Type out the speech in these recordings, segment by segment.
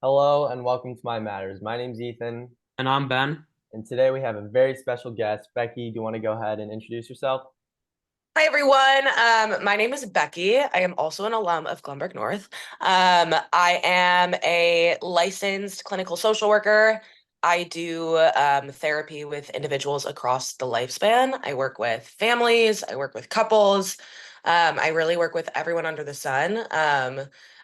Hello and welcome to My Matters. My name's Ethan, And I'm Ben. and today we have a very special guest. Becky, do you want to go ahead and introduce yourself? Hi everyone. My name is Becky. I am also an alum of Glenbrook North. I am a licensed clinical social worker. I do therapy with individuals across the lifespan. I work with families. I work with couples. I really work with everyone under the sun.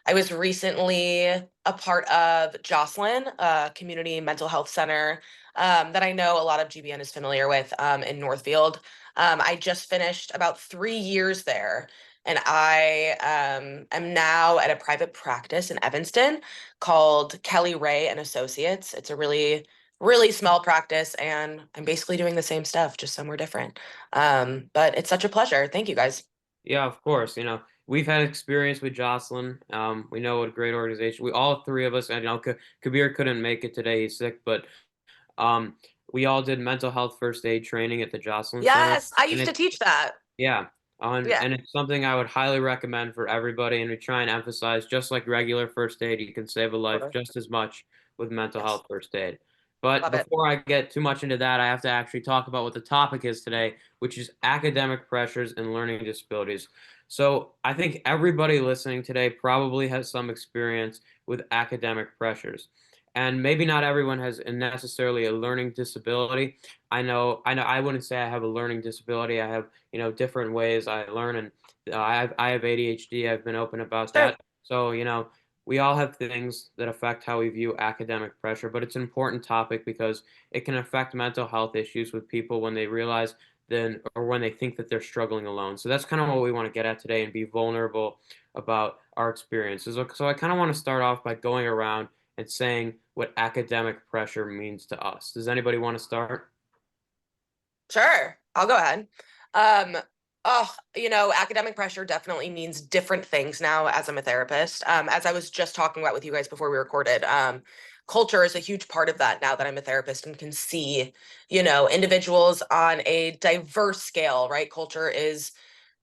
I was recently a part of Jocelyn, a community mental health center that I know a lot of GBN is familiar with in Northfield. I just finished about 3 years there, and I am now at a private practice in Evanston called Kelly Ray and Associates. It's a really small practice, and I'm basically doing the same stuff, just somewhere different. But it's such a pleasure. Thank you guys. Yeah, of course. We've had experience with Jocelyn. We know what a great organization. We all three of us, and Kabir couldn't make it today. He's sick, but um, we all did mental health first aid training at the Jocelyn Center, Yes, I and used to it teach that. yeah, Yeah, and it's something I would highly recommend for everybody. And we try and emphasize, just like regular first aid, you can save a life totally. just as much with mental Yes, health first aid. But love it. before I get too much into that, I have to actually talk about what the topic is today, which is academic pressures and learning disabilities. So I think everybody listening today probably has some experience with academic pressures. And maybe not everyone has necessarily a learning disability. I know I wouldn't say I have a learning disability. I have, different ways I learn, and I have ADHD. I've been open about Sure. that. So, we all have things that affect how we view academic pressure, but it's an important topic because it can affect mental health issues with people when they realize then or when they think that they're struggling alone. So that's kind of what we want to get at today and be vulnerable about our experiences. So I kind of want to start off by going around and saying what academic pressure means to us. Does anybody want to start? Sure, I'll go ahead. Academic pressure definitely means different things now as I'm a therapist. As I was just talking about with you guys before we recorded, culture is a huge part of that now that I'm a therapist and can see, individuals on a diverse scale, right? Culture is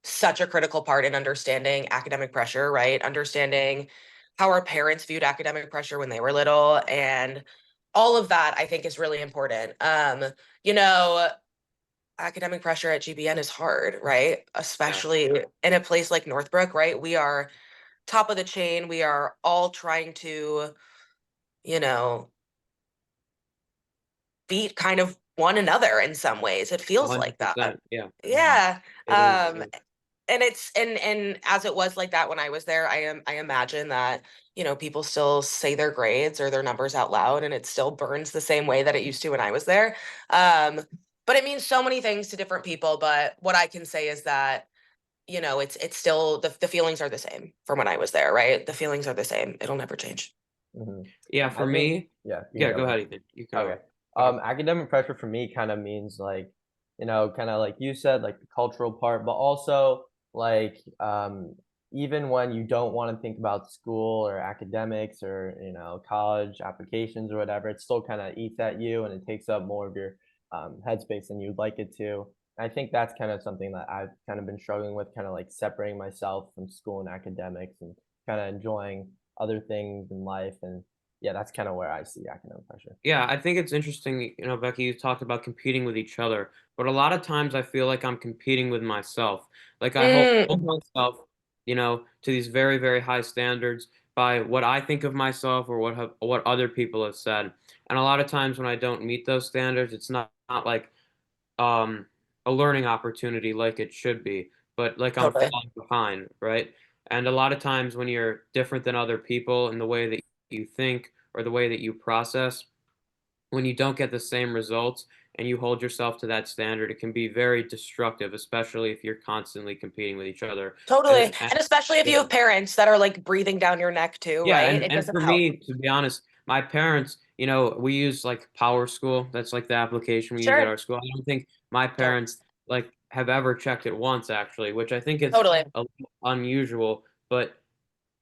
such a critical part in understanding academic pressure, right? Understanding how our parents viewed academic pressure when they were little and all of that I think is really important. You know, academic pressure at GBN is hard, right? Yeah, Especially in a place like Northbrook, right? We are top of the chain. We are all trying to, you know, beat kind of one another in some ways. It feels like that. 100%. Yeah, Hmm. Yeah. it is. Um, and it's and as it was like that when I was there, I imagine that, people still say their grades or their numbers out loud and it still burns the same way that it used to when I was there. Um, but it means so many things to different people. But what I can say is that, it's still the feelings are the same from when I was there, right? The feelings are the same. It'll never change. Hmm. Yeah, I for think, me, yeah, you can yeah, go go ahead. ahead, Ethan. You can Okay. go ahead. Academic pressure for me kind of means like, kind of like you said, like the cultural part, but also like even when you don't want to think about school or academics or college applications or whatever, it still kind of eats at you and it takes up more of your headspace than you'd like it to. And I think that's kind of something that I've kind of been struggling with, kind of like separating myself from school and academics and kind of enjoying other things in life. And yeah, that's kind of where I see academic pressure. Yeah, I think it's interesting, Becky, you talked about competing with each other, but a lot of times I feel like I'm competing with myself. Like I hold Mm, myself, to these very, very high standards by what I think of myself or what other people have said. And a lot of times when I don't meet those standards, it's not like um a learning opportunity like it should be, but like I'm totally. falling behind, right? And a lot of times when you're different than other people in the way that you think or the way that you process, when you don't get the same results and you hold yourself to that standard, it can be very destructive, especially if you're constantly competing with each other. Totally. And And especially if you yeah, have parents that are like breathing down your neck too, yeah, right? and It and doesn't for help. me, to be honest, my parents, we use like Power School. That's like the application we use at Sure. our school. I don't think my Don't. parents like have ever checked it once actually, which I think it's Totally. a little unusual. But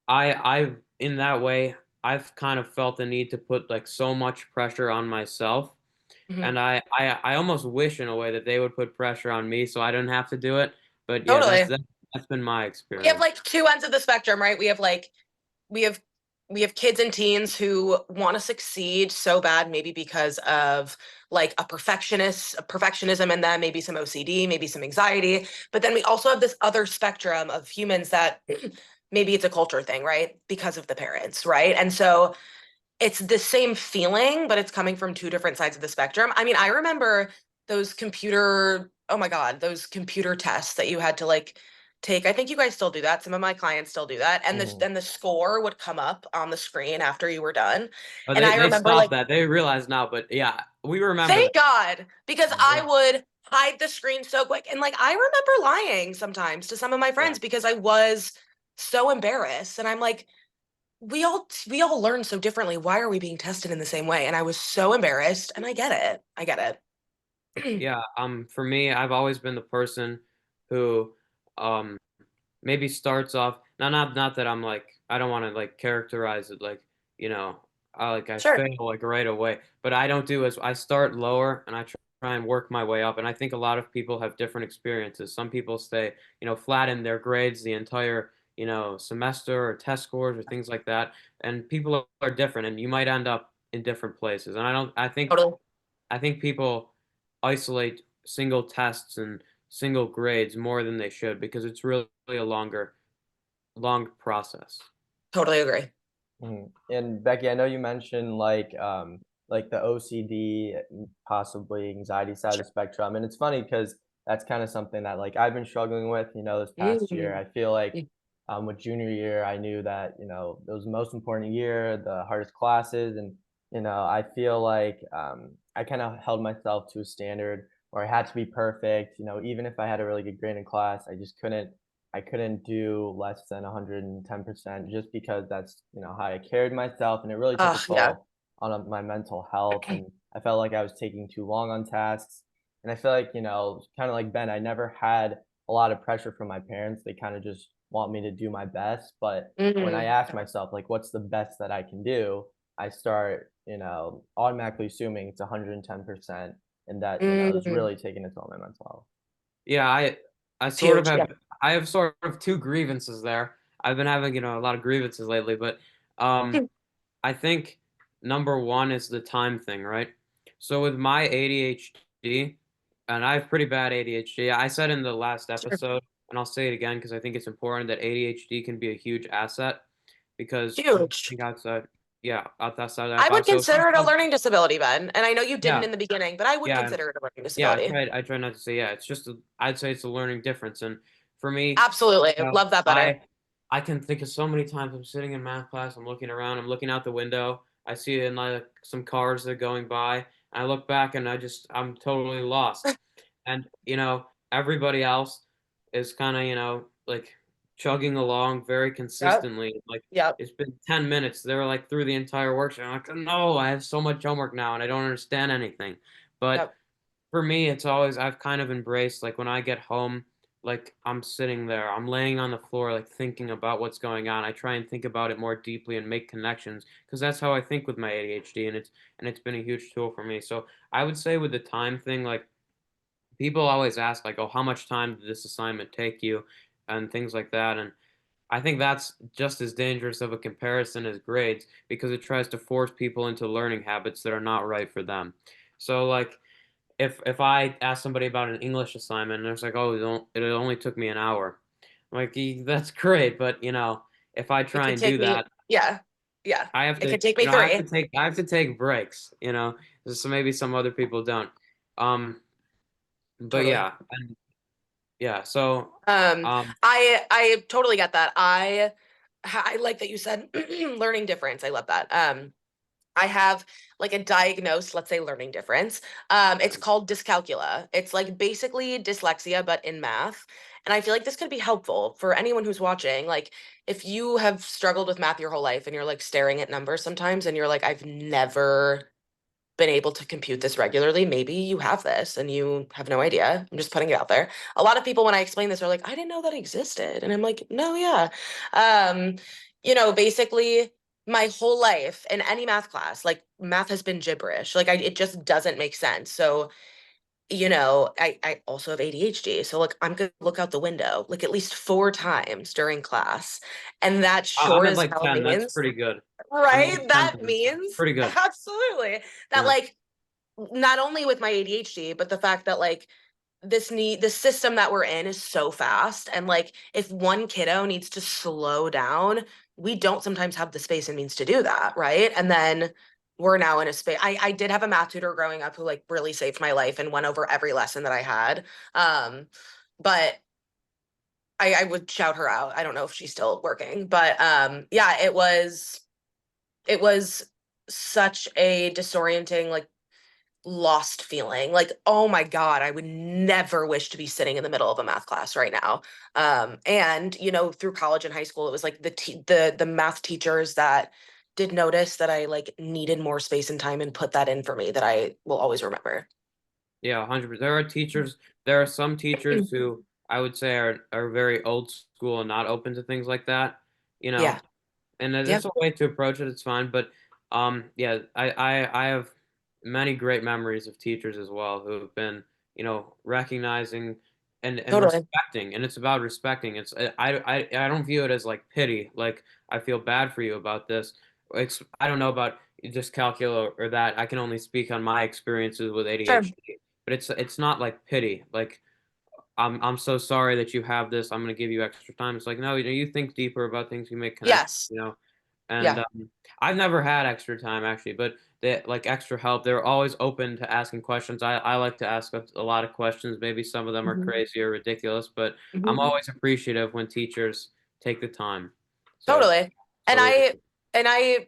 I've in that way, I've kind of felt the need to put like so much pressure on myself, Mhm. and I almost wish in a way that they would put pressure on me so I don't have to do it. But yeah, Totally. that's been my We have experience. like two ends of the spectrum, right? We have we have kids and teens who want to succeed so bad, maybe because of like a perfectionism in them, maybe some OCD, maybe some anxiety. But then we also have this other spectrum of humans that maybe it's a culture thing, right? Because of the parents, right? And so it's the same feeling, but it's coming from two different sides of the spectrum. I mean, I remember those oh my God, those computer tests that you had to like take. I think you guys still do that. Some of my clients still do that. And Mhm. then the score would come up on the screen after you were done. Oh, And I they remember stopped like, that. They realize now, but yeah, we remember thank that. God, because I Yeah. would hide the screen so quick. And like I remember lying sometimes to some of my Yeah. friends because I was so embarrassed. And I'm like, we all learn so differently. Why are we being tested in the same way? And I was so embarrassed, and I get it. I get it. Yeah, for me, I've always been the person who um maybe starts off now not that I'm like I don't want to like characterize it like, you know, I Sure. fail like right away, but I don't do as I start lower and I try and work my way up. And I think a lot of people have different experiences. Some people stay, flat in their grades the entire, semester or test scores or things like that. And people are different and you might end up in different places. And Totally. I think people isolate single tests and single grades more than they should because it's really a long process. Totally agree. Mhm. And Becky, I know you mentioned like the OCD, possibly anxiety side of Sure. the spectrum, and it's funny because that's kind of something that like I've been struggling with, this past year. Mm. I feel like Mm. with junior year, I knew that it was the most important year, the hardest classes, and I feel like I kind of held myself to a standard where I had to be perfect. Even if I had a really good grade in class, I couldn't do less than 110% just because that's, how I carried myself, and it really took a Yeah. toll on my mental health, and I felt like I was taking too long on tasks. And I feel like, kind of like Ben, I never had a lot of pressure from my parents. They kind of just want me to do my best. But when I Mm. ask myself, like, what's the best that I can do, I start, automatically assuming it's 110%, and that, is Mm. really taking a toll on my mental health. Yeah, I It's sort of huge. have Yeah. I have sort of two grievances there. I've been having, a lot of grievances lately, but um I think number one is the time thing, right? So with my ADHD, and I have pretty bad ADHD. I said in the last Sure. episode, and I'll say it again because I think it's important that ADHD can be a huge asset because when you Huge. think outside, yeah, outside that I would box. So if consider it a I'm, learning disability, Ben. And I know you didn't yeah, in the beginning, but I would yeah, consider it a learning yeah, disability. I try not to say yeah. It's just I'd say it's a learning difference, and for me, Absolutely. you know, Love that better. I can think of so many times I'm sitting in math class, I'm looking around, I'm looking out the window, I see in like some cars that are going by, and I look back and I'm totally lost. And everybody else is kind of like chugging along very Yep. consistently. Like Yep. it's been 10 minutes. They were like through the entire workshop. I'm like, no, I have so much homework now and I don't understand anything. But Yep. for me, it's always I've kind of embraced like when I get home, like I'm sitting there, I'm laying on the floor, like thinking about what's going on. I try and think about it more deeply and make connections because that's how I think with my ADHD, and it's been a huge tool for me. So I would say with the time thing, like people always ask like, oh, how much time did this assignment take you, and things like that, and I think that's just as dangerous of a comparison as grades because it tries to force people into learning habits that are not right for them. So like if I ask somebody about an English assignment and it's like, oh, it only took me an hour, I'm like, that's great, but if I It try could and do take me, that, yeah. Yeah. I have It to, could take me three. I have to take breaks, so maybe some other people don't. Um, but Totally. yeah, and yeah, so Um, um, I totally get that. I like that you said learning difference. I love that. I have like a diagnosed, let's say, learning difference. It's called dyscalculia. It's like basically dyslexia, but in math. And I feel like this could be helpful for anyone who's watching. Like, if you have struggled with math your whole life and you're like staring at numbers sometimes and you're like, I've never been able to compute this regularly, maybe you have this and you have no idea. I'm just putting it out there. A lot of people, when I explain this, are like, I didn't know that existed. And I'm like, no, yeah. Um, basically, my whole life in any math class, like math has been gibberish. Like it just doesn't make sense. So, I also have ADHD. So like I'm gonna look out the window like at least 4 times during class. And that I'm sure at as like hell 10. That's means pretty good. I mean, Right? it's That tempting. means Pretty good. absolutely that Yeah. like not only with my ADHD, but the fact that like the system that we're in is so fast. And like if one kiddo needs to slow down, we don't sometimes have the space and means to do that, right? And then we're now in a space. I did have a math tutor growing up who like really saved my life and went over every lesson that I had. But I would shout her out. I don't know if she's still working, but yeah, it was such a disorienting, like lost feeling. Like, oh my God, I would never wish to be sitting in the middle of a math class right now. And through college and high school, it was like the math teachers that did notice that I like needed more space and time and put that in for me that I will always remember. Yeah, 100%. There are some teachers who I would say are very old school and not open to things like that, you know. Yeah. And Yeah. there's a way to approach it. It's fine, but yeah, I have many great memories of teachers as well who have been, recognizing and Totally. respecting, and it's about respecting. I don't view it as like pity, like I feel bad for you about this. I don't know about just calculus or that. I can only speak on my experiences with Sure. ADHD, but it's not like pity, like I'm so sorry that you have this. I'm gonna give you extra time. It's like, no, you think deeper about things, you make Yes. connections. And Yeah. I've never had extra time actually, but they like extra help. They're always open to asking questions. I like to ask a lot of questions. Maybe some of them are Mhm. crazy or ridiculous, but I'm Mhm. always appreciative when teachers take the time. So Totally. And so I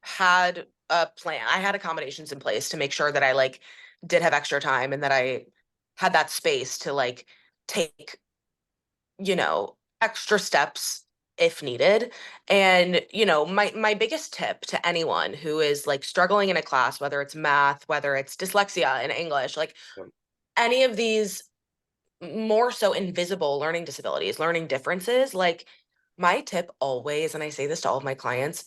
had a plan. I had accommodations in place to make sure that I like did have extra time and that I had that space to like take, extra steps if needed. And, my biggest tip to anyone who is like struggling in a class, whether it's math, whether it's dyslexia in English, like any of these more so invisible learning disabilities, learning differences, like my tip always, and I say this to all of my clients,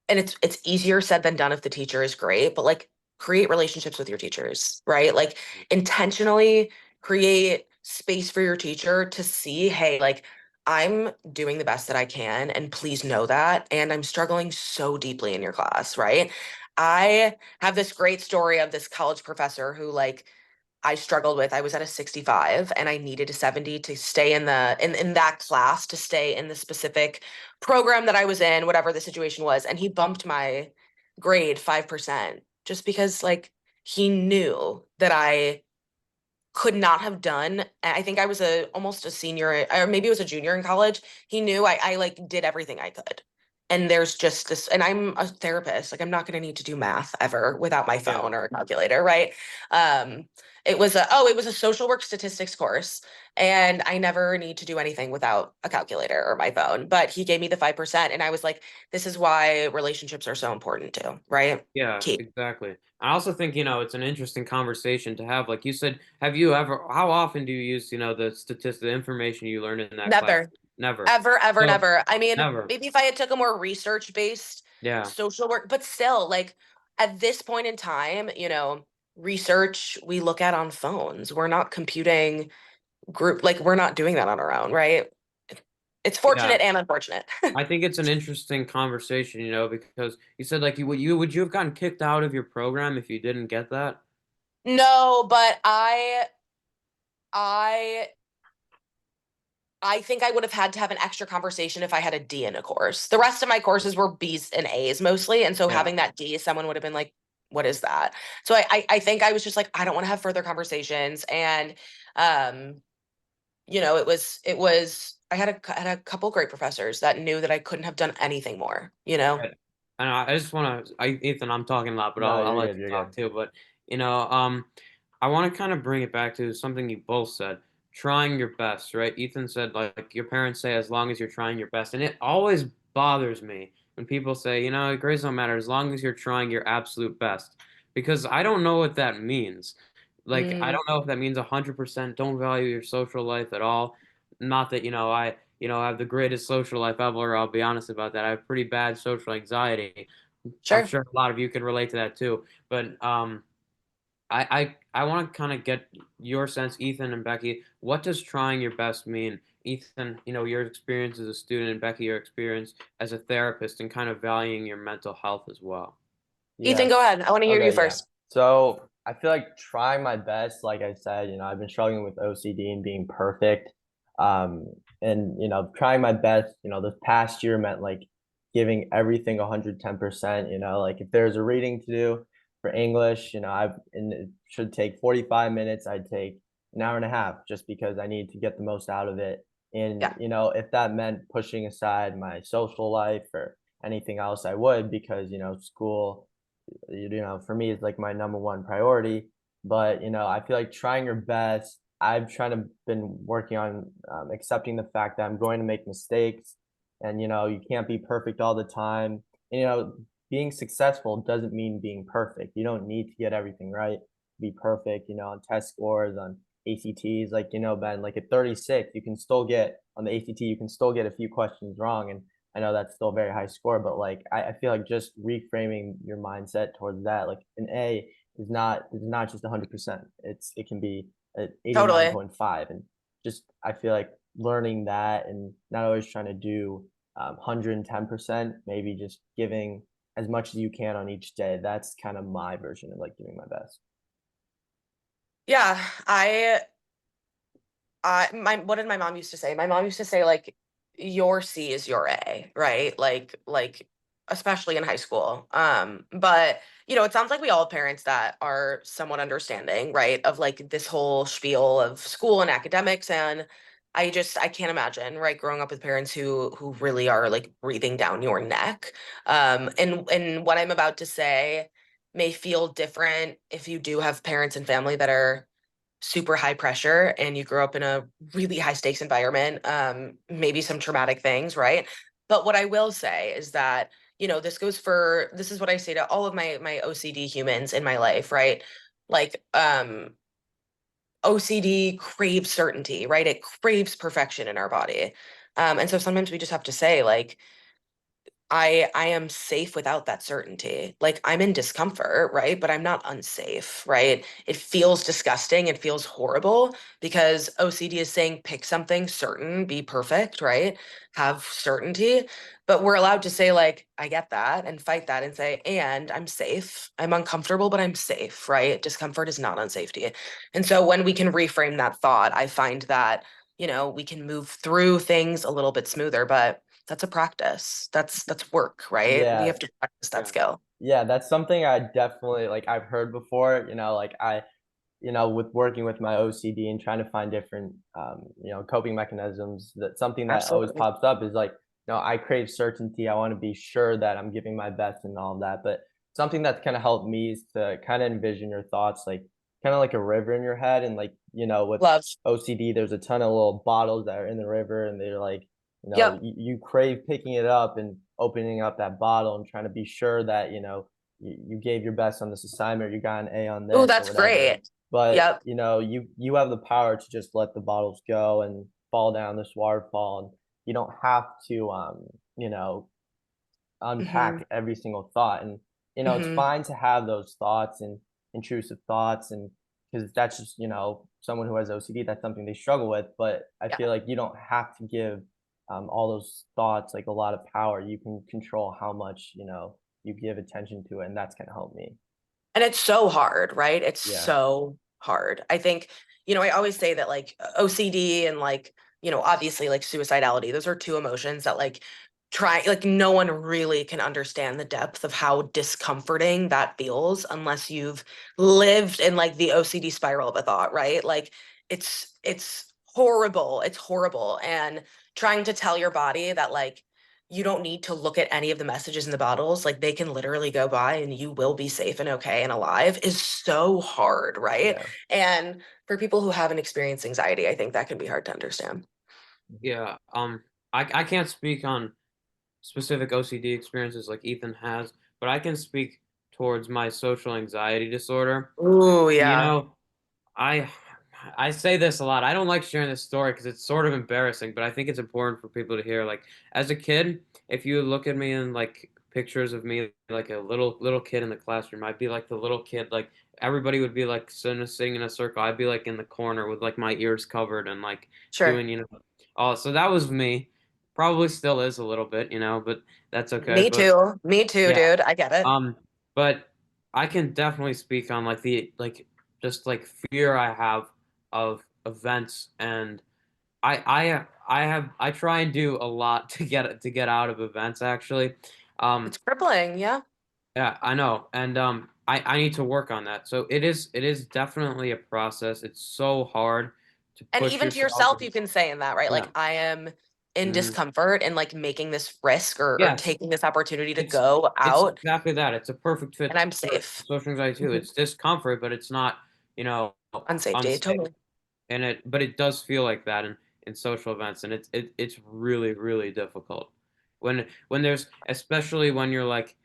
and it's easier said than done if the teacher is great, but like create relationships with your teachers, right? Like intentionally create space for your teacher to see, hey, like I'm doing the best that I can, and please know that. And I'm struggling so deeply in your class, right? I have this great story of this college professor who like I struggled with. I was at a 65 and I needed a 70 to stay in that class, to stay in the specific program that I was in, whatever the situation was. And he bumped my grade 5% just because like he knew that I could not have done. I think I was almost a senior, or maybe it was a junior in college. He knew I like did everything I could. And there's just this, and I'm a therapist, like I'm not going to need to do math ever without my yeah, phone or a calculator, right? Um, it was a social work statistics course, and I never need to do anything without a calculator or my phone. But he gave me the 5%, and I was like, this is why relationships are so important too, right? yeah, Key. exactly. I also think, it's an interesting conversation to have. Like you said, how often do you use, the information you learned in that class? Never. Never. Ever, ever, So, never. I mean, never. maybe if I had took a more research-based Yeah. social work, but still, like at this point in time, research we look at on phones. We're not computing like we're not doing that on our own, right? It's Yeah. fortunate and unfortunate. I think it's an interesting conversation, because you said like would you have gotten kicked out of your program if you didn't get that? No, but I I think I would have had to have an extra conversation if I had a D in a course. The rest of my courses were B's and A's mostly. And so Yeah. having that D, someone would have been like, what is that? So I think I was just like, I don't want to have further conversations. And um, it was I had a couple great professors that knew that I couldn't have done anything more, you know? Right. And I just want to, Ethan, I'm talking a lot, but No, I'll you're let good. you You're talk good. too. But I want to kind of bring it back to something you both said, trying your best, right? Ethan said like your parents say as long as you're trying your best, and it always bothers me when people say, grades don't matter as long as you're trying your absolute best, because I don't know what that means. Like I Mm, don't know if that means 100% don't value your social life at all. Not that I have the greatest social life ever. I'll be honest about that. I have pretty bad social anxiety. I'm sure. sure a lot of you can relate to that too. But I want to kind of get your sense, Ethan and Becky. What does trying your best mean? Ethan, your experience as a student, and Becky, your experience as a therapist, and kind of valuing your mental health as well. Ethan, Yes. go ahead. I want to hear you Okay, yeah. first. So I feel like trying my best, like I said, I've been struggling with OCD and being perfect. Um, and trying my best, this past year meant like giving everything 110%, like if there's a reading to do for English, and it should take 45 minutes, I'd take an hour and a half just because I need to get the most out of it. And, Yeah. if that meant pushing aside my social life or anything else, I would, because, school, for me, it's like my number one priority. But I feel like trying your best. I've trying to been working on accepting the fact that I'm going to make mistakes, and you can't be perfect all the time. And, being successful doesn't mean being perfect. You don't need to get everything right to be perfect. On test scores, on ACTs, like Ben, like at 36, you can still get on the ACT, you can still get a few questions wrong, and I know that's still a very high score, but like I feel like just reframing your mindset towards that, like an A is not just 100%. It can be at Totally. 89.5, and just I feel like learning that and not always trying to do 110%, maybe just giving as much as you can on each day. That's kind of my version of like doing my best. Yeah, what did my mom used to say? My mom used to say like your C is your A, right? Like especially in high school. But it sounds like we all have parents that are somewhat understanding, right? Of like this whole spiel of school and academics. And I can't imagine, right, growing up with parents who really are like breathing down your neck. And what I'm about to say may feel different if you do have parents and family that are super high pressure and you grow up in a really high stakes environment, maybe some traumatic things, right? But what I will say is that, this is what I say to all of my OCD humans in my life, right? Like, OCD craves certainty, right? It craves perfection in our body. And so sometimes we just have to say, like, I am safe without that certainty. Like I'm in discomfort, right? But I'm not unsafe, right? It feels disgusting. It feels horrible because OCD is saying pick something certain, be perfect, right? Have certainty. But we're allowed to say like, I get that and fight that and say, and I'm safe. I'm uncomfortable, but I'm safe, right? Discomfort is not unsafety. And so when we can reframe that thought, I find that, we can move through things a little bit smoother, but that's a practice. That's work, right? We Yeah, have to practice that Yeah. skill. yeah, that's something I definitely like. I've heard before. Like with working with my OCD and trying to find different, coping mechanisms, that something that always Absolutely. pops up is like, I crave certainty. I want to be sure that I'm giving my best and all of that. But something that's kind of helped me is to kind of envision your thoughts, like kind of like a river in your head. And like, with Love. OCD, there's a ton of little bottles that are in the river, and they're like, Yep. you crave picking it up and opening up that bottle and trying to be sure that, you gave your best on this assignment, or you got an A on Oh, this or that's whatever. great. But Yep. you have the power to just let the bottles go and fall down this waterfall, and you don't have to you know Hmm. unpack every single thought. And it's Hmm. fine to have those thoughts and intrusive thoughts, and because that's just someone who has OCD, that's something they struggle with. But I Yeah. feel like you don't have to give all those thoughts like a lot of power. You can control how much you give attention to it, and that's gonna help me. And it's so hard, right? It's Yeah, so hard. I think, I always say that like OCD and like, obviously like suicidality, those are two emotions that like no one really can understand the depth of how discomforting that feels unless you've lived in like the OCD spiral of a thought, right? Like it's horrible. It's horrible. And trying to tell your body that like you don't need to look at any of the messages in the bottles, like they can literally go by and you will be safe and okay and alive is so hard, right? yeah. And for people who haven't experienced anxiety, I think that can be hard to understand. Yeah. I can't speak on specific OCD experiences like Ethan has, but I can speak towards my social anxiety disorder. Ooh, And yeah. I I say this a lot. I don't like sharing this story because it's sort of embarrassing, but I think it's important for people to hear. Like as a kid, if you look at me in like pictures of me like a little kid in the classroom, I'd be like the little kid, like everybody would be like sitting in a circle. I'd be like in the corner with like my ears covered and like Sure. doing, Oh, so that was me. Probably still is a little bit, but that's okay. Me But too. Me too, yeah, dude. I get it. but I can definitely speak on like the just like fear I have of events, and I try and do a lot to get out of events actually. It's crippling, yeah. Yeah, I know, and I need to work on that. So it is definitely a process. It's so hard to And push even to yourself. yourself, you can say in that, right? Yeah. Like, I am in Mhm. discomfort and like making this risk or Yes, taking this opportunity to it's go it's out, exactly that. It's a perfect and fit I'm for safe. social anxiety too. Mhm. It's discomfort, but it's not, you know, On safety, unsafe. totally. And but it does feel like that in social events, and it's really really difficult when there's, especially when you're like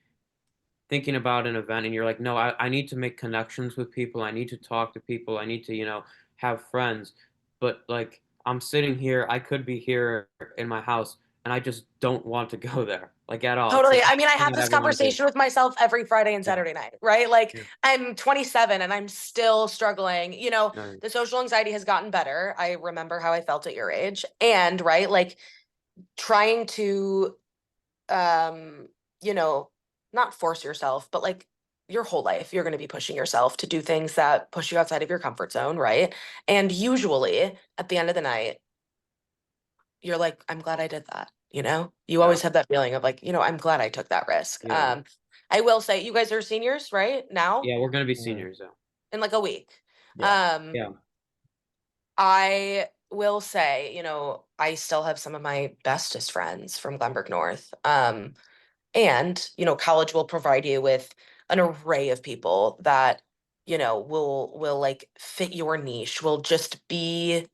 thinking about an event and you're like, no, I need to make connections with people. I need to talk to people. I need to, have friends. But like, I'm sitting here, I could be here in my house, and I just don't want to go there, like at all. It's the Totally. I last mean, I thing have that I this want to do. conversation with myself every Friday and Yeah. Saturday night, right? Like, Yeah. I'm 27 and I'm still struggling. No, The social anxiety has gotten better. I remember how I felt at your age. And, right, like trying to, um, you know, not force yourself, but like your whole life, you're going to be pushing yourself to do things that push you outside of your comfort zone, right? And usually at the end of the night, you're like, I'm glad I did that. You yeah. always have that feeling of like, I'm glad I took that risk. Yeah. I will say, you guys are seniors, right? Now Yeah. We're gonna be Mhm. seniors, yeah. in like a week. Yeah. Um, Yeah. I will say, I still have some of my bestest friends from Glenbrook North. And, college will provide you with an array of people that, will like fit your niche, will just be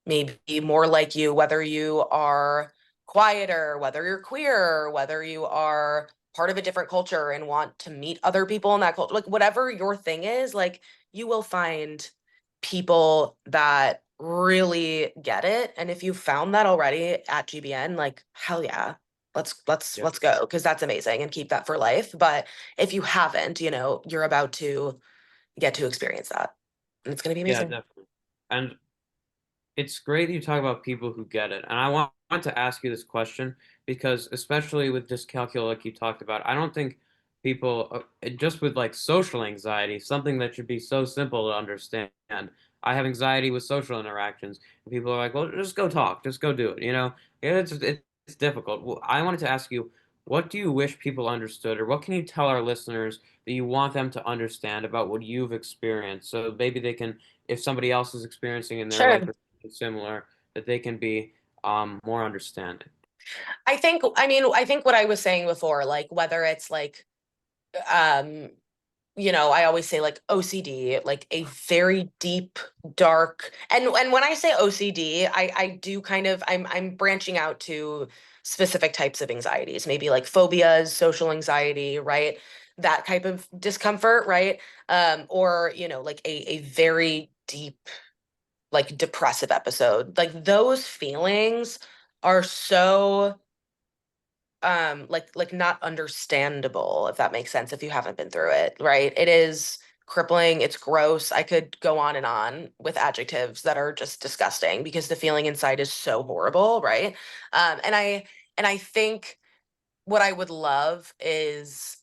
maybe more like you, whether you are quieter, whether you're queer, whether you are part of a different culture and want to meet other people in that culture, like whatever your thing is, like you will find people that really get it. And if you found that already at GBN, like hell yeah, Yeah. let's go, because that's amazing and keep that for life. But if you haven't, you're about to get to experience that. And it's gonna be Yeah, amazing. definitely. And it's great that you talk about people who get it. And I want to ask you this question because, especially with dyscalculia, like you talked about, I don't think people, just with like social anxiety, something that should be so simple to understand. I have anxiety with social interactions. And people are like, well, just go talk, just go do it. Yeah, it's difficult. Well, I wanted to ask you, what do you wish people understood, or what can you tell our listeners that you want them to understand about what you've experienced, so maybe they can, if somebody else is experiencing in their life Sure. similar, that they can be more understanding. I think what I was saying before, like whether it's like, um, I always say like OCD, like a very deep, dark, and when I say OCD, I do kind of I'm branching out to specific types of anxieties, maybe like phobias, social anxiety, right? That type of discomfort, right? Or like a very deep, like depressive episode. Like those feelings are so like not understandable, if that makes sense, if you haven't been through it, right? It is crippling, it's gross. I could go on with adjectives that are just disgusting because the feeling inside is so horrible, right? And I think what I would love is,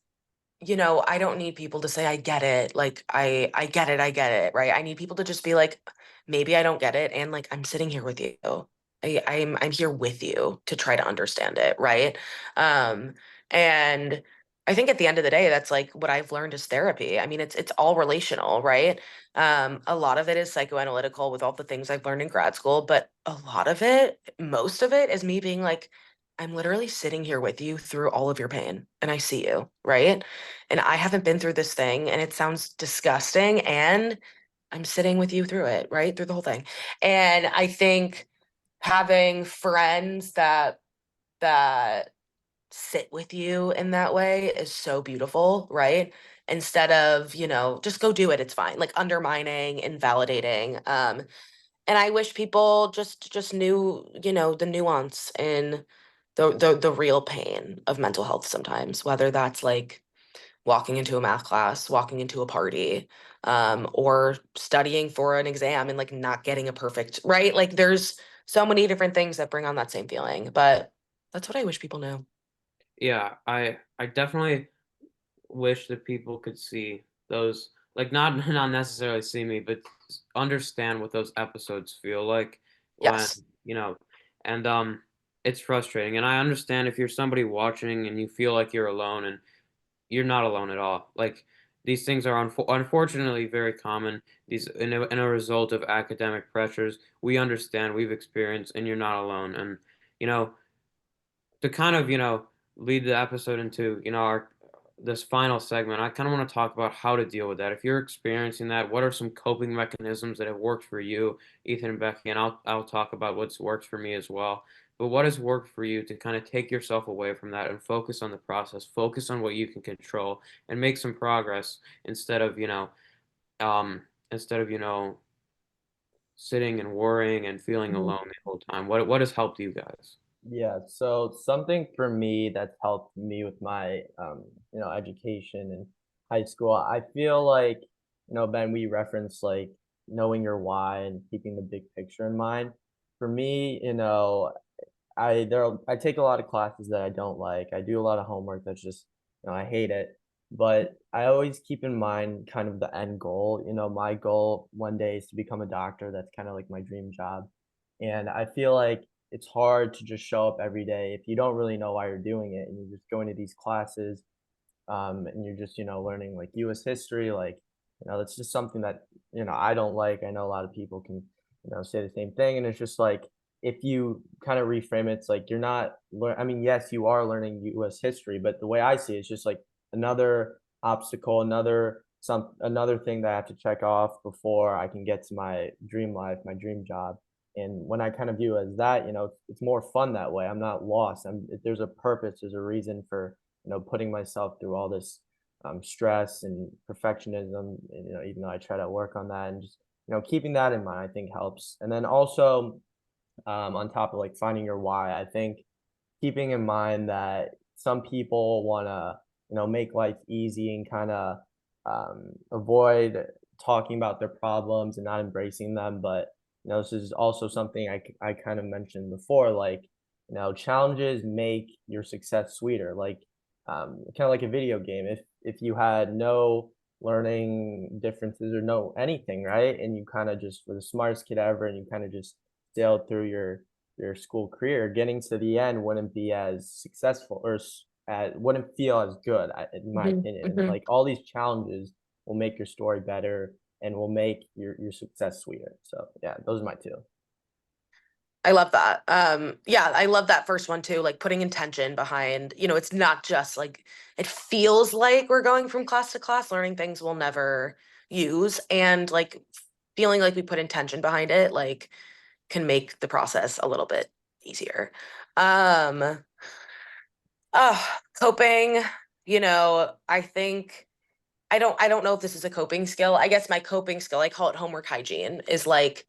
I don't need people to say I get it, like I get it, I get it, right? I need people to just be like, maybe I don't get it, and like I'm sitting here with you. I'm here with you to try to understand it, right? Um, and I think at the end of the day, that's like what I've learned is therapy. I mean, it's all relational, right? A lot of it is psychoanalytical with all the things I've learned in grad school, but a lot of it, most of it, is me being like, I'm literally sitting here with you through all of your pain, and I see you, right? And I haven't been through this thing, and it sounds disgusting, and I'm sitting with you through it, right? Through the whole thing. And I think having friends that sit with you in that way is so beautiful, right? Instead of, just go do it, it's fine, like undermining, invalidating. And I wish people just knew, the nuance in the real pain of mental health sometimes, whether that's like walking into a math class, walking into a party, or studying for an exam and like not getting a perfect, right? Like so many different things that bring on that same feeling. But that's what I wish people knew. Yeah, I definitely wish that people could see those, like, not not necessarily see me, but understand what those episodes feel like when, Yes. you know, and it's frustrating. And I understand if you're somebody watching and you feel like you're alone, and you're not alone at all. Like, these things are unfortunately very common. These in a result of academic pressures. We understand, we've experienced, and you're not alone. And you know, to kind of, lead the episode into, our this final segment, I kind of want to talk about how to deal with that. If you're experiencing that, what are some coping mechanisms that have worked for you, Ethan and Becky? And I'll talk about what's worked for me as well. But what has worked for you to kind of take yourself away from that and focus on the process, focus on what you can control, and make some progress instead of, um, instead of, sitting and worrying and feeling Mhm. alone the whole time. What has helped you guys? Yeah, so something for me that's helped me with my education in high school, I feel like, Ben, we referenced like knowing your why and keeping the big picture in mind. For me, I take a lot of classes that I don't like. I do a lot of homework that's just, I hate it. But I always keep in mind kind of the end goal. My goal one day is to become a doctor. That's kind of like my dream job. And I feel like it's hard to just show up every day if you don't really know why you're doing it and you're just going to these classes, and you're just learning like U.S. history, like that's just something that I don't like. I know a lot of people can say the same thing, and it's just like if you kind of reframe it, it's like you're not learn. I mean, yes, you are learning U.S. history, but the way I see it, it's just like another obstacle, another thing that I have to check off before I can get to my dream life, my dream job. And when I kind of view it as that, it's more fun that way. I'm not lost. There's a purpose, there's a reason for putting myself through all this stress and perfectionism. And, even though I try to work on that and just, keeping that in mind, I think helps. And then also, on top of like finding your why, I think keeping in mind that some people want to, make life easy and kind of avoid talking about their problems and not embracing them. But, this is also something I kind of mentioned before, like, challenges make your success sweeter. Like, kind of like a video game. If you had no learning differences or no anything, right? And you kind of just were the smartest kid ever and you kind of just sailed through your school career, getting to the end wouldn't be as successful or wouldn't feel as good, in my Mhm, opinion. And mhm. like all these challenges will make your story better and will make your success sweeter. So yeah, those are my two. I love that. Yeah, I love that first one too, like putting intention behind, it's not just like it feels like we're going from class to class, learning things we'll never use, and like feeling like we put intention behind it, like can make the process a little bit easier. Um, Coping, I think I don't know if this is a coping skill. I guess my coping skill, I call it homework hygiene, is like,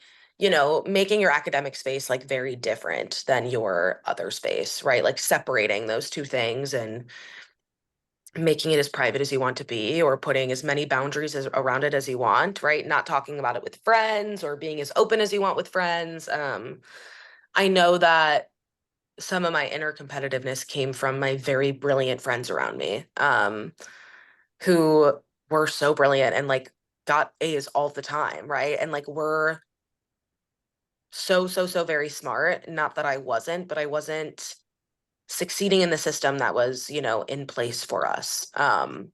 making your academic space like very different than your other space, right? Like separating those two things and making it as private as you want to be, or putting as many boundaries around it as you want, right? Not talking about it with friends or being as open as you want with friends. I know that some of my inner competitiveness came from my very brilliant friends around me. Who were so brilliant and like got A's all the time, right? And like were so very smart. Not that I wasn't, but I wasn't succeeding in the system that was, in place for us. And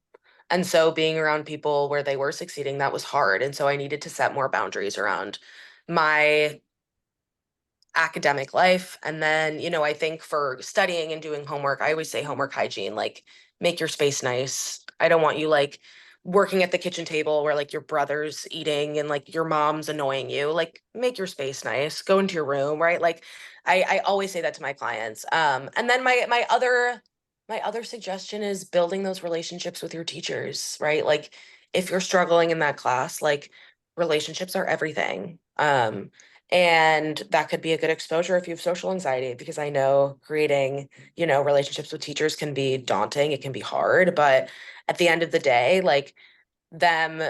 so being around people where they were succeeding, that was hard. And so I needed to set more boundaries around my academic life. And then, I think for studying and doing homework, I always say homework hygiene, like make your space nice. I don't want you like working at the kitchen table where like your brother's eating and like your mom's annoying you. Like make your space nice, go into your room, right? Like I always say that to my clients. And then my other suggestion is building those relationships with your teachers, right? Like if you're struggling in that class, like relationships are everything. And that could be a good exposure if you have social anxiety, because I know creating, relationships with teachers can be daunting. It can be hard, but at the end of the day, like them,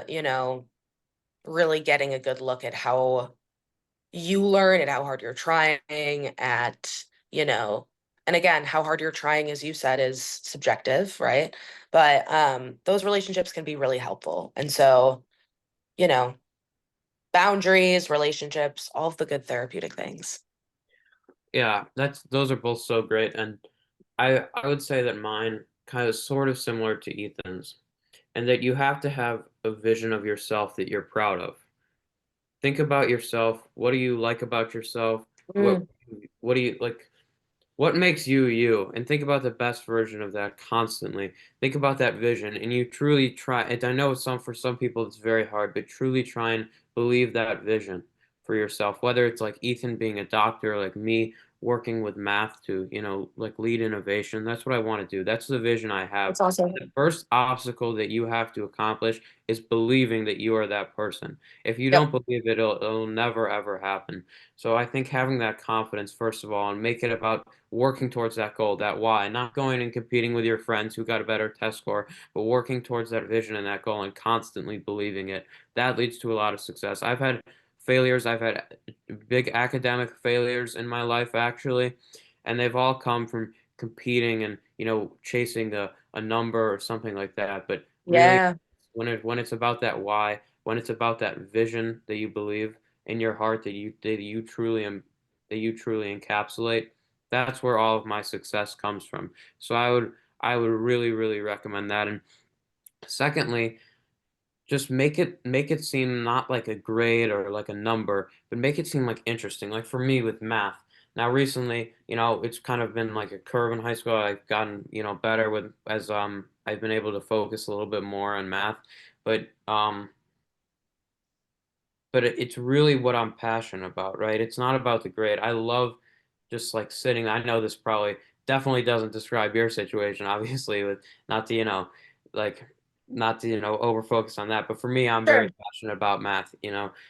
really getting a good look at how you learn at how hard you're trying at, and again, how hard you're trying, as you said, is subjective, right? But those relationships can be really helpful. And so, you know, boundaries, relationships, all of the good therapeutic things. Yeah, those are both so great, and I would say that mine kind of sort of similar to Ethan's, and that you have to have a vision of yourself that you're proud of. Think about yourself. What do you like about yourself? What Mm, what do you like? What makes you you? And think about the best version of that constantly. Think about that vision, and you truly try. And I know for some people it's very hard, but truly try and believe that vision for yourself. Whether it's like Ethan being a doctor, like me working with math to, like lead innovation. That's what I want to do. That's the vision I have. that's awesome. The first obstacle that you have to accomplish is believing that you are that person. If you don't Yep. believe it, it'll never ever happen. So I think having that confidence, first of all, and make it about working towards that goal, that why, not going and competing with your friends who got a better test score, but working towards that vision and that goal and constantly believing it. That leads to a lot of success. I've had failures, I've had big academic failures in my life actually, and they've all come from competing and, chasing a number or something like that. But really, Yeah. when it's about that why, when it's about that vision that you believe in your heart that you truly encapsulate, that's where all of my success comes from. So I would really, really recommend that. And secondly, just make it seem not like a grade or like a number, but make it seem like interesting. Like for me with math. Now recently, it's kind of been like a curve in high school. I've gotten, better with as I've been able to focus a little bit more on math. But it's really what I'm passionate about, right? It's not about the grade. I love just like sitting. I know this probably definitely doesn't describe your situation, obviously, with not to, like not to, over focus on that. But for me, I'm very Sure. passionate about math.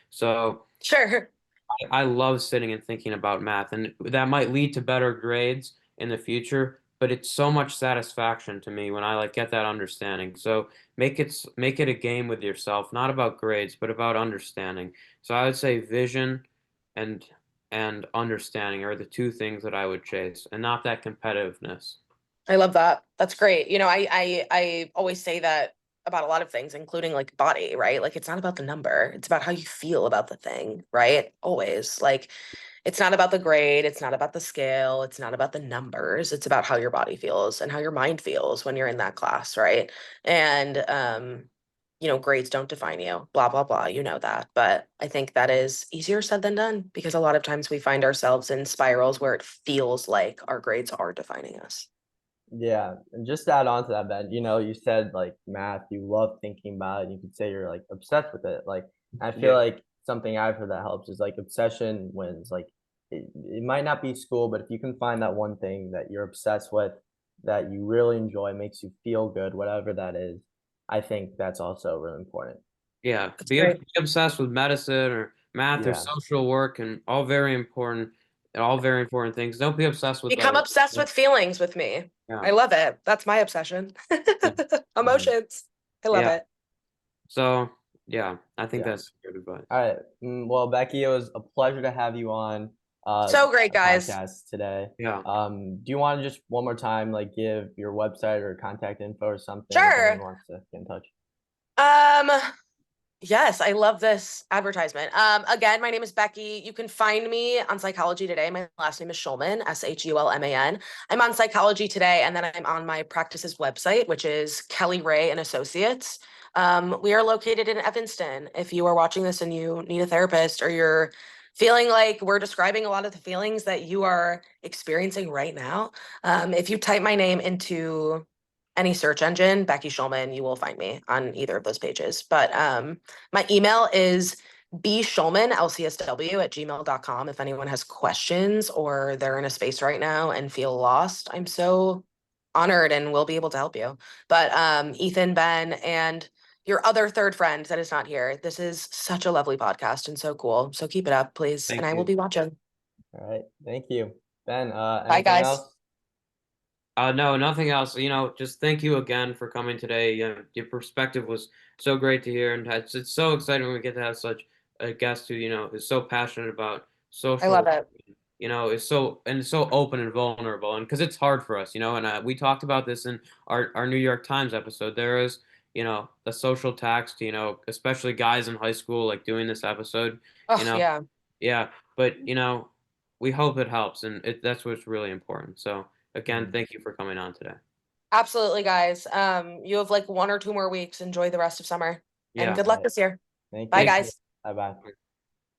So Sure. I love sitting and thinking about math, and that might lead to better grades in the future, but it's so much satisfaction to me when I like get that understanding. So make it a game with yourself, not about grades, but about understanding. So I would say vision and and understanding are the two things that I would chase, and not that competitiveness. I love that. That's great. I always say that about a lot of things, including like body, right? Like it's not about the number. It's about how you feel about the thing, right? Always. Like it's not about the grade, it's not about the scale, it's not about the numbers. It's about how your body feels and how your mind feels when you're in that class, right? And grades don't define you, blah blah blah, you know that. But I think that is easier said than done because a lot of times we find ourselves in spirals where it feels like our grades are defining us. Yeah, and just to add on to that, Ben, you said like math, you love thinking about it. You could say you're like obsessed with it. Like I feel Yeah. like something I've heard that helps is like obsession wins. Like it might not be school, but if you can find that one thing that you're obsessed with, that you really enjoy, makes you feel good, whatever that is, I think that's also really important. Yeah, That's be great. obsessed with medicine or math or Yeah. social work and all very important things. Don't be obsessed with Become like obsessed with feelings with me. yeah, I love it. That's my obsession. yeah, Mhm. Emotions. I love yeah. it. So yeah, I think Yeah. that's good advice. All right. Well, Becky, it was a pleasure to have you on So great, the guys. podcast today. Yeah, Do you want to just one more time like give your website or contact info or something if anyone Sure. wants to get in touch? Um, yes, I love this advertisement. Again, my name is Becky. You can find me on Psychology Today. My last name is Shulman, Shulman. I'm on Psychology Today, and then I'm on my practice's website, which is Kelly Ray and Associates. We are located in Evanston. If you are watching this and you need a therapist or you're feeling like we're describing a lot of the feelings that you are experiencing right now, if you type my name into any search engine, Becky Shulman, you will find me on either of those pages. But my email is bshulmanLCSW@gmail.com. If anyone has questions or they're in a space right now and feel lost, I'm so honored and will be able to help you. But Ethan, Ben, and your other third friend that is not here, this is such a lovely podcast and so cool. So keep it up, please. And thank I will you. be watching. All right. Thank you. Ben, Bye, anything guys. else? No, nothing else. Just thank you again for coming today. Your perspective was so great to hear, and it's so exciting when we get to have such a guest who, is so passionate about I love social, it. is so open and vulnerable, and because it's hard for us, and we talked about this in our New York Times episode. There is, the social tax to, especially guys in high school, like doing this episode, you Oh, know, yeah. yeah, but we hope it helps, and that's what's really important. So again, Mhm. thank you for coming on today. Absolutely, guys. You have like 1 or 2 more weeks. Enjoy the rest of summer and Yeah, good luck Right. this year. Thank Bye, you. thank you. guys. Bye bye.